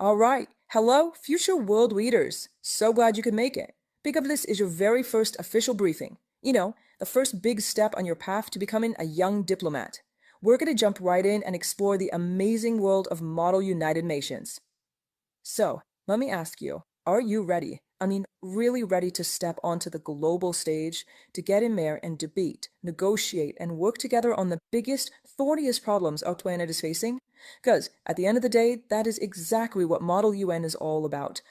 All right. Hello, future world leaders. So glad you could make it. Think of this as your very first official briefing. The first big step on your path to becoming a young diplomat. We're going to jump right in and explore the amazing world of Model United Nations. So, let me ask you, are you ready? I mean, really ready to step onto the global stage, to get in there and debate, negotiate, and work together on the biggest, thorniest problems our planet is facing? Because at the end of the day, that is exactly what Model UN is all about.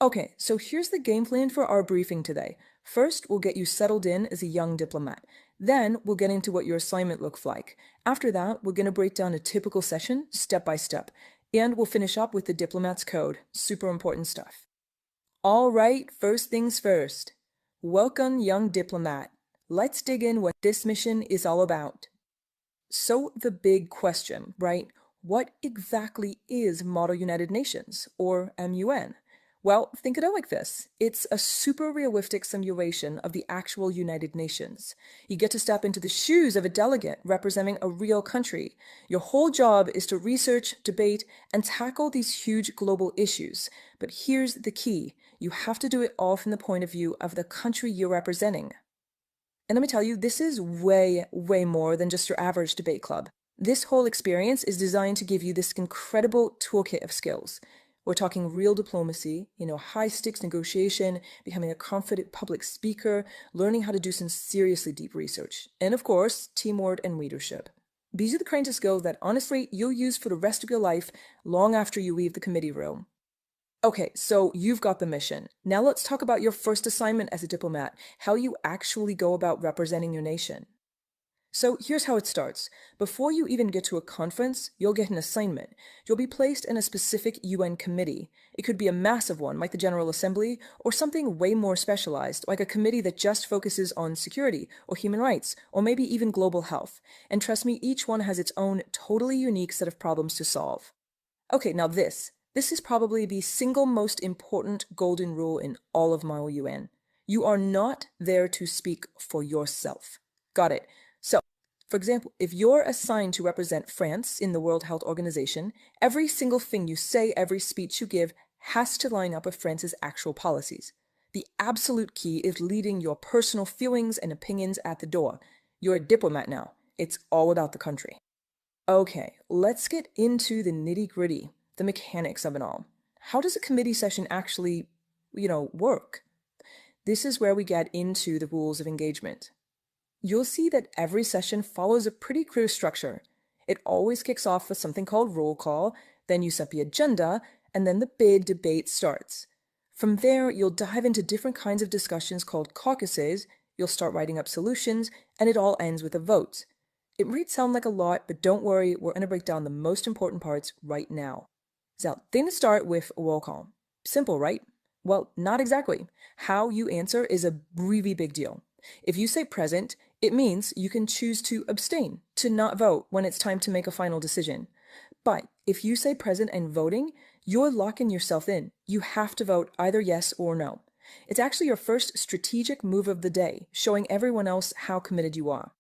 Okay, so here's the game plan for our briefing today. First, we'll get you settled in as a young diplomat. Then, we'll get into what your assignment looks like. After that, we're going to break down a typical session, step by step. And we'll finish up with the diplomat's code. Super important stuff. All right, first things first. Welcome, young diplomat. Let's dig in what this mission is all about. So the big question, right? What exactly is Model United Nations, or MUN? Well, think of it like this. It's a super realistic simulation of the actual United Nations. You get to step into the shoes of a delegate representing a real country. Your whole job is to research, debate, and tackle these huge global issues. But here's the key. You have to do it all from the point of view of the country you're representing. And let me tell you, this is way, way more than just your average debate club. This whole experience is designed to give you this incredible toolkit of skills. We're talking real diplomacy, high-stakes negotiation, becoming a confident public speaker, learning how to do some seriously deep research, and of course, teamwork and leadership. These are the kinds of skills that, honestly, you'll use for the rest of your life long after you leave the committee room. Okay, so you've got the mission. Now let's talk about your first assignment as a diplomat, how you actually go about representing your nation. So here's how it starts. Before you even get to a conference, you'll get an assignment. You'll be placed in a specific UN committee. It could be a massive one, like the General Assembly, or something way more specialized, like a committee that just focuses on security, or human rights, or maybe even global health. And trust me, each one has its own totally unique set of problems to solve. Okay, now this is probably the single most important golden rule in all of Model UN. You are not there to speak for yourself. Got it. So, for example, if you're assigned to represent France in the World Health Organization, every single thing you say, every speech you give, has to line up with France's actual policies. The absolute key is leading your personal feelings and opinions at the door. You're a diplomat now. It's all about the country. Okay, let's get into the nitty-gritty, the mechanics of it all. How does a committee session actually, work? This is where we get into the rules of engagement. You'll see that every session follows a pretty clear structure. It always kicks off with something called roll call, then you set the agenda, and then the big debate starts. From there, you'll dive into different kinds of discussions called caucuses, you'll start writing up solutions, and it all ends with a vote. It might sound like a lot, but don't worry, we're going to break down the most important parts right now. So, thing to start with roll call. Simple, right? Well, not exactly. How you answer is a really big deal. If you say present, it means you can choose to abstain, to not vote when it's time to make a final decision. But if you say present and voting, you're locking yourself in. You have to vote either yes or no. It's actually your first strategic move of the day, showing everyone else how committed you are.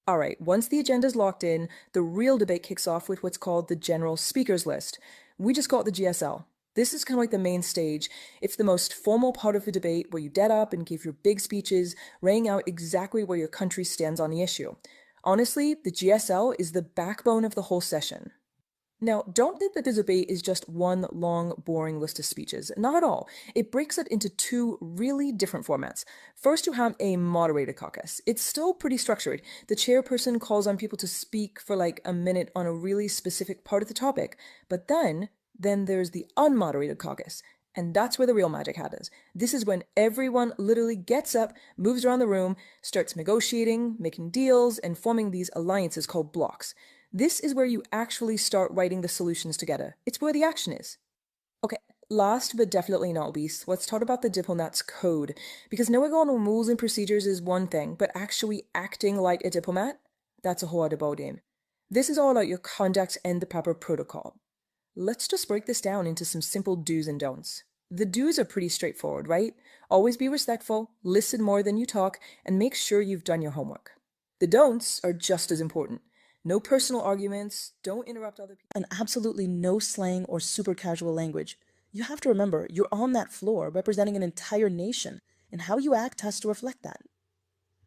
All right, once the agenda's locked in, the real debate kicks off with what's called the General Speakers List. We just call it the GSL. This is kind of like the main stage. It's the most formal part of the debate where you get up and give your big speeches, laying out exactly where your country stands on the issue. Honestly, the GSL is the backbone of the whole session. Now, don't think that the debate is just one long, boring list of speeches. Not at all. It breaks it into two really different formats. First, you have a moderated caucus. It's still pretty structured. The chairperson calls on people to speak for like a minute on a really specific part of the topic. But then there's the unmoderated caucus. And that's where the real magic happens. This is when everyone literally gets up, moves around the room, starts negotiating, making deals, and forming these alliances called blocks. This is where you actually start writing the solutions together. It's where the action is. Okay, last but definitely not least, let's talk about the diplomat's code. Because knowing all the rules and procedures is one thing, but actually acting like a diplomat, that's a whole other ballgame. This is all about your conduct and the proper protocol. Let's just break this down into some simple do's and don'ts. The do's are pretty straightforward, right? Always be respectful, listen more than you talk, and make sure you've done your homework. The don'ts are just as important. No personal arguments, don't interrupt other people. And absolutely no slang or super casual language. You have to remember, you're on that floor representing an entire nation, and how you act has to reflect that.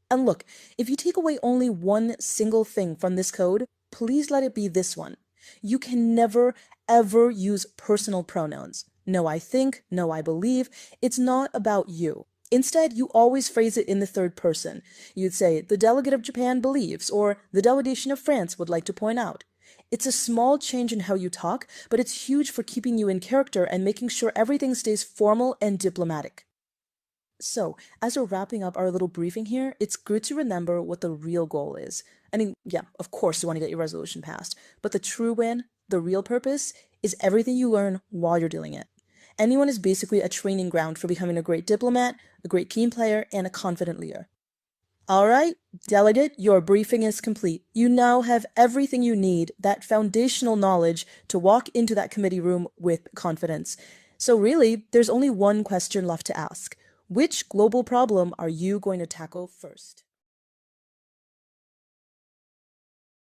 And look, if you take away only one single thing from this code, please let it be this one. You can never, ever use personal pronouns. No, I think, no, I believe. It's not about you. Instead, you always phrase it in the third person. You'd say, the delegate of Japan believes, or the delegation of France would like to point out. It's a small change in how you talk, but it's huge for keeping you in character and making sure everything stays formal and diplomatic. So, as we're wrapping up our little briefing here, it's good to remember what the real goal is. I mean, yeah, of course you want to get your resolution passed, but the true win, the real purpose, is everything you learn while you're doing it. MUN is basically a training ground for becoming a great diplomat, a great team player, and a confident leader. Alright, delegate, your briefing is complete. You now have everything you need, that foundational knowledge, to walk into that committee room with confidence. So really, there's only one question left to ask. Which global problem are you going to tackle first?